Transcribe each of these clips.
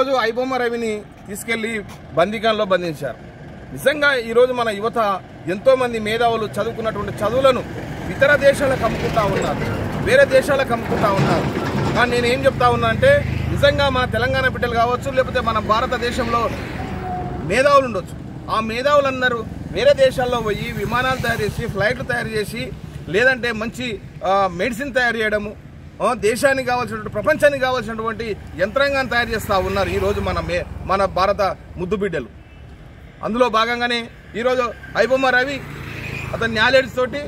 ఈరోజు ఐబొమ్మ రవిని తీసుకెళ్లి బందీఖానలో బంధించారు. నిజంగా ఈరోజు మన యువత ఎంతో మంది మేధావులు చదువుకున్నటువంటి చదువులను ఇతర దేశాలకు అమ్ముకుంటా ఉన్నారు, వేరే దేశాలకు అమ్ముకుంటా ఉన్నారు. కానీ నేనేం చెప్తా ఉన్నా అంటే నిజంగా మన తెలంగాణ బిడ్డలు కావచ్చు, లేకపోతే మన భారతదేశంలో మేధావులు ఉండొచ్చు. ఆ మేధావులందరూ వేరే దేశాల్లో పోయి విమానాలు తయారు చేసి, ఫ్లైట్లు తయారు చేసి, లేదంటే మంచి మెడిసిన్ తయారు చేయడము, దేశానికి కావాల్సినటువంటి, ప్రపంచానికి కావాల్సినటువంటి యంత్రాంగాన్ని తయారు చేస్తూ ఉన్నారు ఈరోజు మన భారత ముద్దు బిడ్డలు. అందులో భాగంగానే ఈరోజు ఐబొమ్మ రవి అతని నాలెడ్జ్ తోటి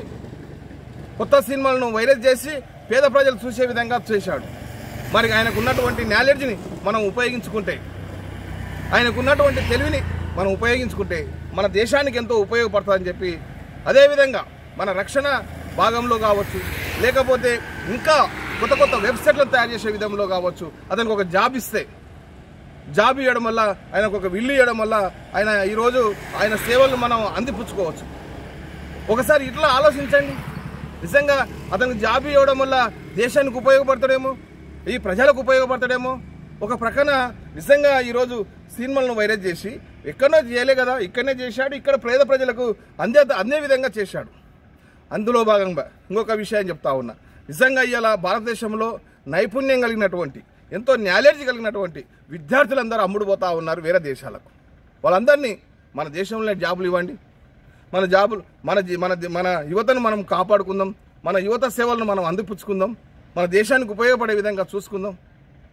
కొత్త సినిమాలను వైరల్ చేసి పేద ప్రజలు చూసే విధంగా చేశాడు. మరి ఆయనకు ఉన్నటువంటి నాలెడ్జ్ని మనం ఉపయోగించుకుంటే, ఆయనకు ఉన్నటువంటి తెలివిని మనం ఉపయోగించుకుంటే మన దేశానికి ఎంతో ఉపయోగపడుతుందని చెప్పి, అదేవిధంగా మన రక్షణ భాగంలో కావచ్చు, లేకపోతే ఇంకా కొత్త కొత్త వెబ్సైట్లను తయారు చేసే విధంలో కావచ్చు, అతనికి ఒక జాబ్ ఇస్తే, జాబ్ ఇవ్వడం వల్ల, ఆయనకు ఒక విల్లు ఇవ్వడం వల్ల ఆయన ఈరోజు ఆయన సేవలను మనం అందిపుచ్చుకోవచ్చు. ఒకసారి ఇట్లా ఆలోచించండి. నిజంగా అతనికి జాబ్ ఇవ్వడం వల్ల దేశానికి ఉపయోగపడతాడేమో, ఈ ప్రజలకు ఉపయోగపడతాడేమో. ఒక ప్రక్కన నిజంగా ఈరోజు సినిమాలను వైరల్ చేసి ఎక్కడో చేయలే కదా, ఇక్కడనే చేశాడు, ఇక్కడ పేద ప్రజలకు అందే విధంగా చేశాడు. అందులో భాగంగా ఇంకొక విషయం చెప్తా ఉన్నా. నిజంగా ఇవాళ భారతదేశంలో నైపుణ్యం కలిగినటువంటి, ఎంతో నాలెడ్జ్ కలిగినటువంటి విద్యార్థులందరూ అమ్ముడుపోతూ ఉన్నారు వేరే దేశాలకు. వాళ్ళందరినీ మన దేశంలో జాబులు ఇవ్వండి, మన జాబులు మన యువతను మనం కాపాడుకుందాం, మన యువత సేవలను మనం అందిపుచ్చుకుందాం, మన దేశానికి ఉపయోగపడే విధంగా చూసుకుందాం.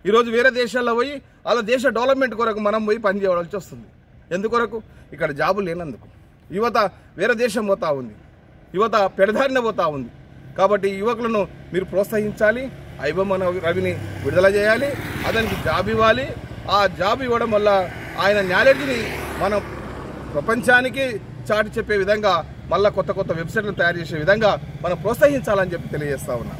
ఈరోజు వేరే దేశాల్లో పోయి వాళ్ళ దేశ డెవలప్మెంట్ కొరకు మనం పోయి పనిచేయవలసి వస్తుంది. ఎందుకొరకు? ఇక్కడ జాబులు లేనందుకు. యువత వేరే దేశం పోతా ఉంది, యువత పెడదారిన పోతా ఉంది. కాబట్టి యువకులను మీరు ప్రోత్సహించాలి, ఐబొమ్మ రవిని విడుదల చేయాలి, అతనికి జాబ్ ఇవ్వాలి. ఆ జాబ్ ఇవ్వడం వల్ల ఆయన నాలెడ్జ్ని మనం ప్రపంచానికి చాటి చెప్పే విధంగా, మళ్ళీ కొత్త కొత్త వెబ్సైట్లను తయారు చేసే విధంగా మనం ప్రోత్సహించాలని చెప్పి తెలియజేస్తా ఉన్నాం.